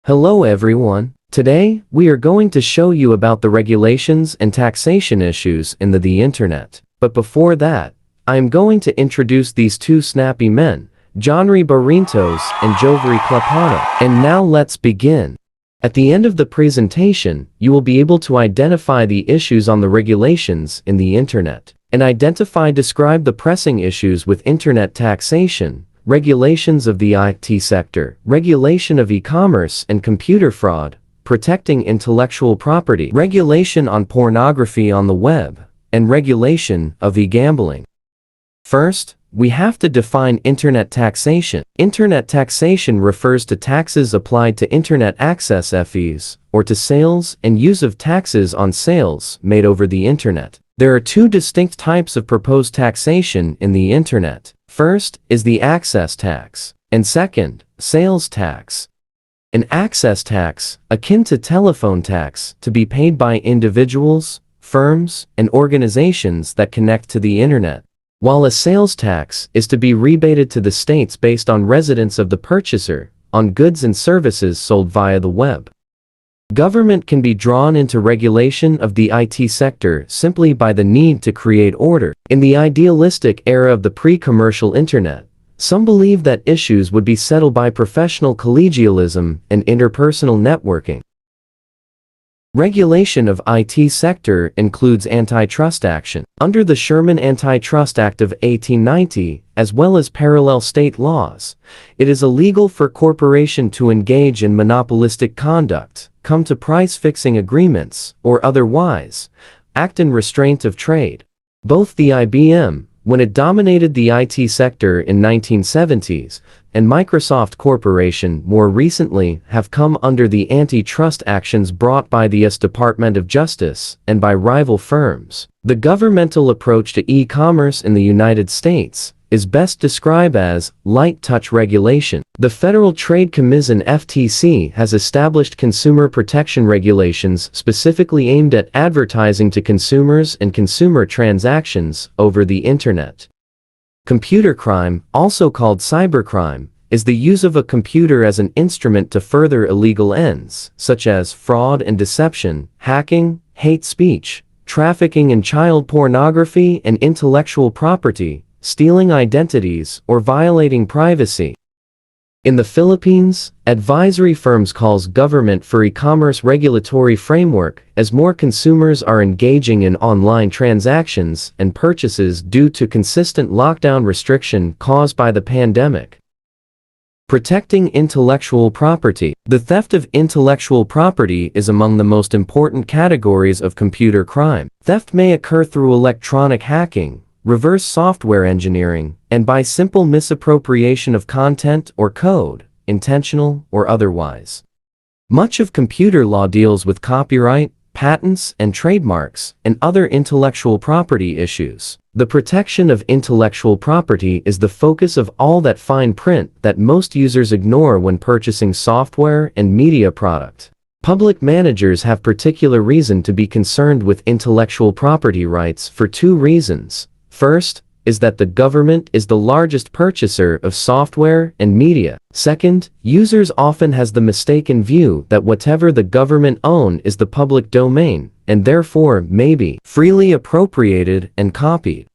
Hello everyone. Today, we are going to show you about the regulations and taxation issues in the internet. But before that, I am going to introduce these two snappy men, Johnry Barrientos and Jovary Klepano. And now let's begin. At the end of the presentation, you will be able to identify the issues on the regulations in the internet, and describe the pressing issues with internet taxation, regulations of the IT sector, regulation of e-commerce and computer fraud, protecting intellectual property, regulation on pornography on the web, and regulation of e-gambling. First, we have to define internet taxation. Internet taxation refers to taxes applied to internet access fees, or to sales and use of taxes on sales made over the internet. There are two distinct types of proposed taxation in the internet. First is the access tax, and second, sales tax. An access tax, akin to telephone tax, to be paid by individuals, firms, and organizations that connect to the internet, while a sales tax is to be rebated to the states based on residence of the purchaser, on goods and services sold via the web. Government can be drawn into regulation of the IT sector simply by the need to create order. In the idealistic era of the pre-commercial internet, some believe that issues would be settled by professional collegialism and interpersonal networking. Regulation of IT sector includes antitrust action. Under the Sherman Antitrust Act of 1890, as well as parallel state laws, it is illegal for corporation to engage in monopolistic conduct, come to price-fixing agreements, or otherwise act in restraint of trade. Both the IBM, when it dominated the IT sector in 1970s, and Microsoft Corporation more recently have come under the antitrust actions brought by the U.S. Department of Justice and by rival firms. The governmental approach to e-commerce in the United States is best described as light touch regulation. The Federal Trade Commission (FTC) has established consumer protection regulations specifically aimed at advertising to consumers and consumer transactions over the internet. Computer crime, also called cybercrime, is the use of a computer as an instrument to further illegal ends, such as fraud and deception, hacking, hate speech, trafficking in child pornography and intellectual property, stealing identities, or violating privacy. In the Philippines, advisory firms calls government for e-commerce regulatory framework as more consumers are engaging in online transactions and purchases due to consistent lockdown restriction caused by the pandemic. Protecting intellectual property. The theft of intellectual property is among the most important categories of computer crime. Theft may occur through electronic hacking, reverse software engineering, and by simple misappropriation of content or code, intentional or otherwise. Much of computer law deals with copyright, patents and trademarks, and other intellectual property issues. The protection of intellectual property is the focus of all that fine print that most users ignore when purchasing software and media product. Public managers have particular reason to be concerned with intellectual property rights for two reasons. First is that the government is the largest purchaser of software and media. Second, users often has the mistaken view that whatever the government own is the public domain, and therefore may be freely appropriated and copied.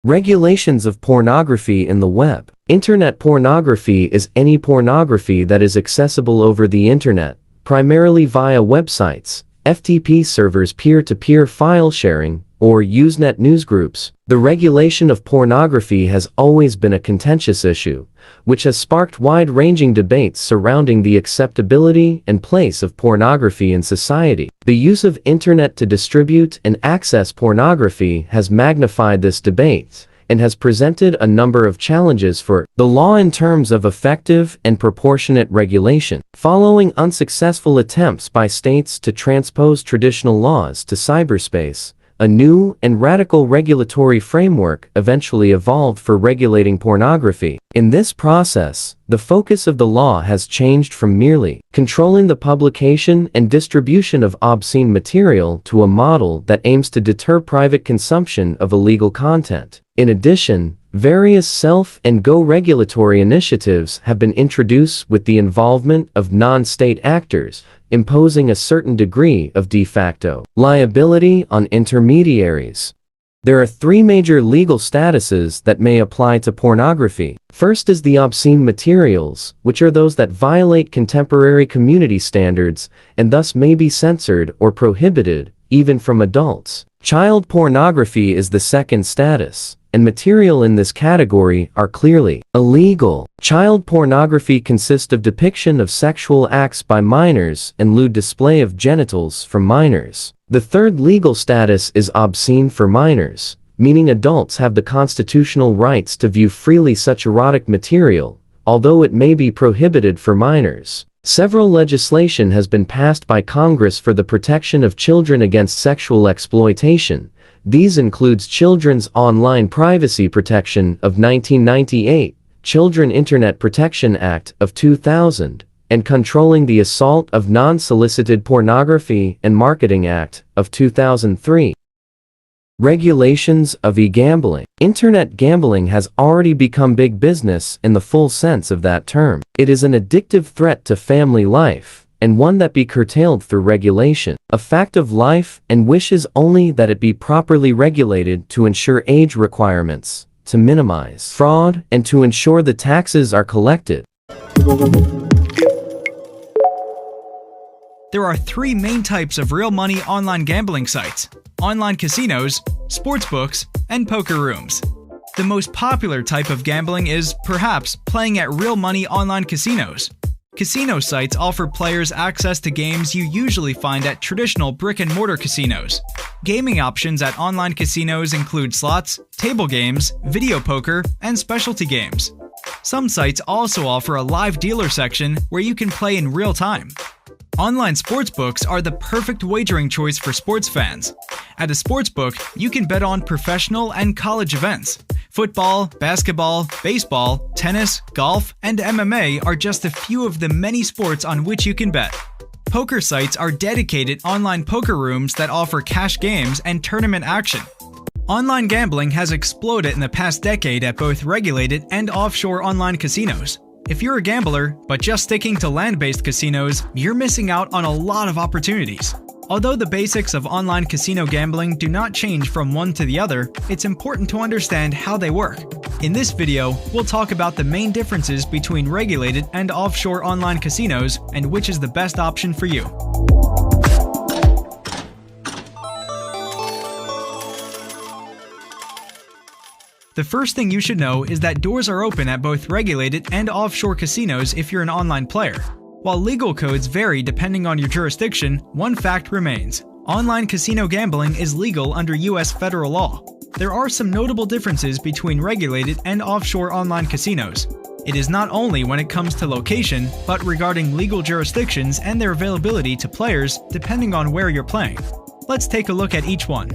Regulations of pornography in the web. Internet pornography is any pornography that is accessible over the internet, primarily via websites, FTP servers, peer-to-peer file sharing, or Usenet newsgroups. The regulation of pornography has always been a contentious issue, which has sparked wide-ranging debates surrounding the acceptability and place of pornography in society. The use of internet to distribute and access pornography has magnified this debate and has presented a number of challenges for the law in terms of effective and proportionate regulation. Following unsuccessful attempts by states to transpose traditional laws to cyberspace, a new and radical regulatory framework eventually evolved for regulating pornography. In this process, the focus of the law has changed from merely controlling the publication and distribution of obscene material to a model that aims to deter private consumption of illegal content. In addition, Various self- and go-regulatory initiatives have been introduced with the involvement of non-state actors, imposing a certain degree of de facto liability on intermediaries. There are three major legal statuses that may apply to pornography. First is the obscene materials, which are those that violate contemporary community standards and thus may be censored or prohibited, even from adults. Child pornography is the second status, and material in this category are clearly illegal. Child pornography consists of depiction of sexual acts by minors and lewd display of genitals from minors. The third legal status is obscene for minors, meaning adults have the constitutional rights to view freely such erotic material, although it may be prohibited for minors. Several legislation has been passed by Congress for the protection of children against sexual exploitation. These includes Children's Online Privacy Protection of 1998, Children Internet Protection Act of 2000, and Controlling the Assault of Non-Solicited Pornography and Marketing Act of 2003. Regulations of e-gambling. Internet gambling has already become big business in the full sense of that term. It is an addictive threat to family life, and one that be curtailed through regulation. A fact of life and wishes only that it be properly regulated to ensure age requirements, to minimize fraud, and to ensure the taxes are collected. There are three main types of real money online gambling sites: online casinos, sportsbooks, and poker rooms. The most popular type of gambling is, perhaps, playing at real money online casinos. Casino sites offer players access to games you usually find at traditional brick-and-mortar casinos. Gaming options at online casinos include slots, table games, video poker, and specialty games. Some sites also offer a live dealer section where you can play in real time. Online sportsbooks are the perfect wagering choice for sports fans. At a sportsbook, you can bet on professional and college events. Football, basketball, baseball, tennis, golf, and MMA are just a few of the many sports on which you can bet. Poker sites are dedicated online poker rooms that offer cash games and tournament action. Online gambling has exploded in the past decade at both regulated and offshore online casinos. If you're a gambler, but just sticking to land-based casinos, you're missing out on a lot of opportunities. Although the basics of online casino gambling do not change from one to the other, it's important to understand how they work. In this video, we'll talk about the main differences between regulated and offshore online casinos and which is the best option for you. The first thing you should know is that doors are open at both regulated and offshore casinos if you're an online player. While legal codes vary depending on your jurisdiction, one fact remains: online casino gambling is legal under US federal law. There are some notable differences between regulated and offshore online casinos. It is not only when it comes to location, but regarding legal jurisdictions and their availability to players depending on where you're playing. Let's take a look at each one.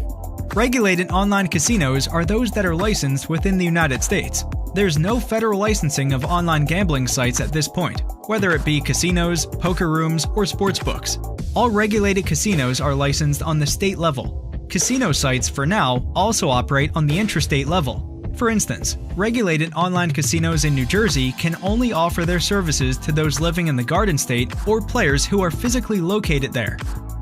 Regulated online casinos are those that are licensed within the United States. There's no federal licensing of online gambling sites at this point, whether it be casinos, poker rooms, or sportsbooks. All regulated casinos are licensed on the state level. Casino sites, for now, also operate on the intrastate level. For instance, regulated online casinos in New Jersey can only offer their services to those living in the Garden State or players who are physically located there.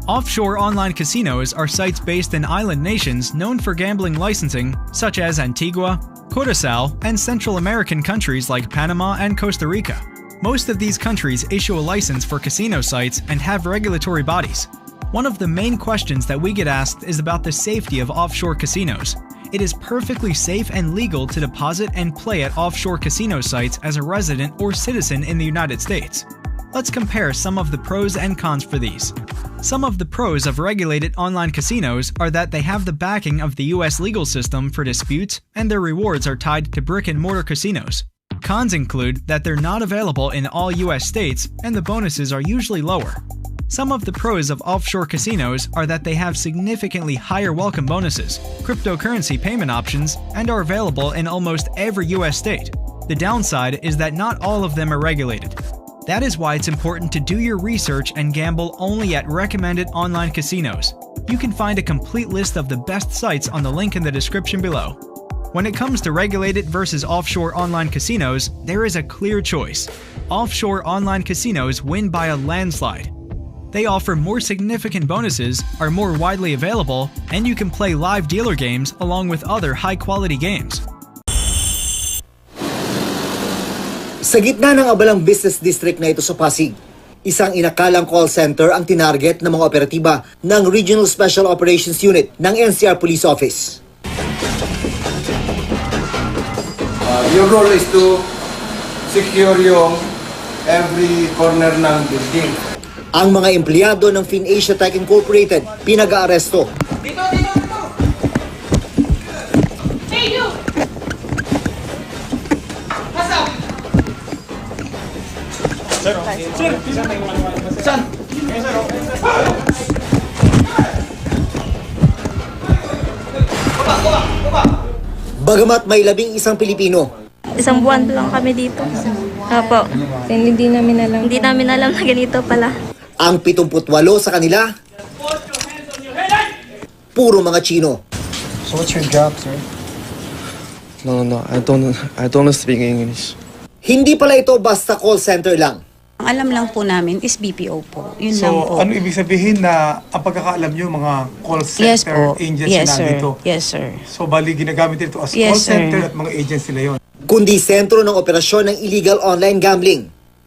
Offshore online casinos are sites based in island nations known for gambling licensing, such as Antigua, Curaçao, and Central American countries like Panama and Costa Rica. Most of these countries issue a license for casino sites and have regulatory bodies. One of the main questions that we get asked is about the safety of offshore casinos. It is perfectly safe and legal to deposit and play at offshore casino sites as a resident or citizen in the United States. Let's compare some of the pros and cons for these. Some of the pros of regulated online casinos are that they have the backing of the US legal system for disputes, and their rewards are tied to brick-and-mortar casinos. Cons include that they're not available in all US states, and the bonuses are usually lower. Some of the pros of offshore casinos are that they have significantly higher welcome bonuses, cryptocurrency payment options, and are available in almost every US state. The downside is that not all of them are regulated. That is why it's important to do your research and gamble only at recommended online casinos. You can find a complete list of the best sites on the link in the description below. When it comes to regulated versus offshore online casinos, there is a clear choice. Offshore online casinos win by a landslide. They offer more significant bonuses, are more widely available, and you can play live dealer games along with other high-quality games. Sa gitna ng abalang business district na ito sa Pasig, isang inakalang call center ang tinarget ng mga operatiba ng Regional Special Operations Unit ng NCR Police Office. Your role is to secure yung every corner ng building. Ang mga empleyado ng FinAsia Tech Incorporated pinag-aaresto. Dito! Hey, you! What's up? Saan? Bagamat may 11 Pilipino, Isang buwan lang kami dito. Apo. Hindi namin alam Na ganito pala. ang 78 sa kanila, puro mga Chino. So what's your job, sir? No, I don't speak English. Hindi pala ito basta call center lang. Ang alam lang po namin is BPO po. Yun So lang po. ano ibig sabihin na ang pagkakaalam nyo mga call Yes center po. agents Yes, na sir. nandito? Yes, sir. So bali ginagamit nito as Yes, call center sir. at mga agents nila yon. Kundi sentro ng operasyon ng illegal online gambling.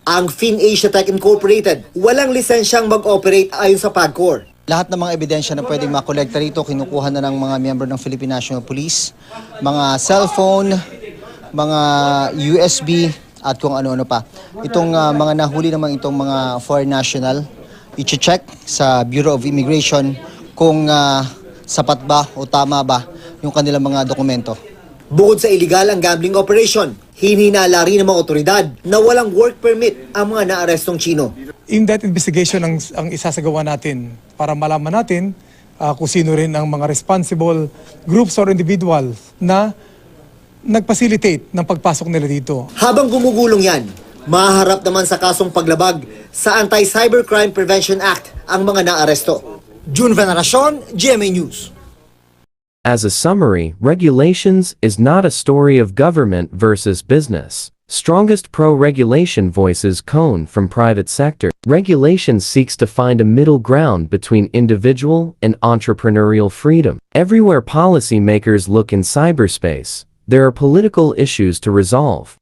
Ang FinAsia Tech Incorporated walang lisensyang mag-operate ayon sa PAGCOR. Lahat ng mga ebidensya na pwedeng makolekta rito, kinukuha na ng mga miyembro ng Philippine National Police, mga cellphone, mga USB, at kung ano-ano pa. Itong mga nahuli naman itong mga foreign national, i-check sa Bureau of Immigration kung sapat ba o tama ba yung kanilang mga dokumento. Bukod sa illegal ang gambling operation, hininala rin ng mga otoridad na walang work permit ang mga naarestong Chino. In that investigation ang isasagawa natin para malaman natin kung sino rin ang mga responsible groups or individuals na nag-facilitate ng pagpasok nila dito. Habang gumugulong yan, mahaharap naman sa kasong paglabag sa Anti-Cybercrime Prevention Act ang mga naaresto. June Veneracion, GMA News. As a summary, regulations is not a story of government versus business. Strongest pro-regulation voices come from private sector. Regulation seeks to find a middle ground between individual and entrepreneurial freedom. Everywhere policymakers look in cyberspace, there are political issues to resolve.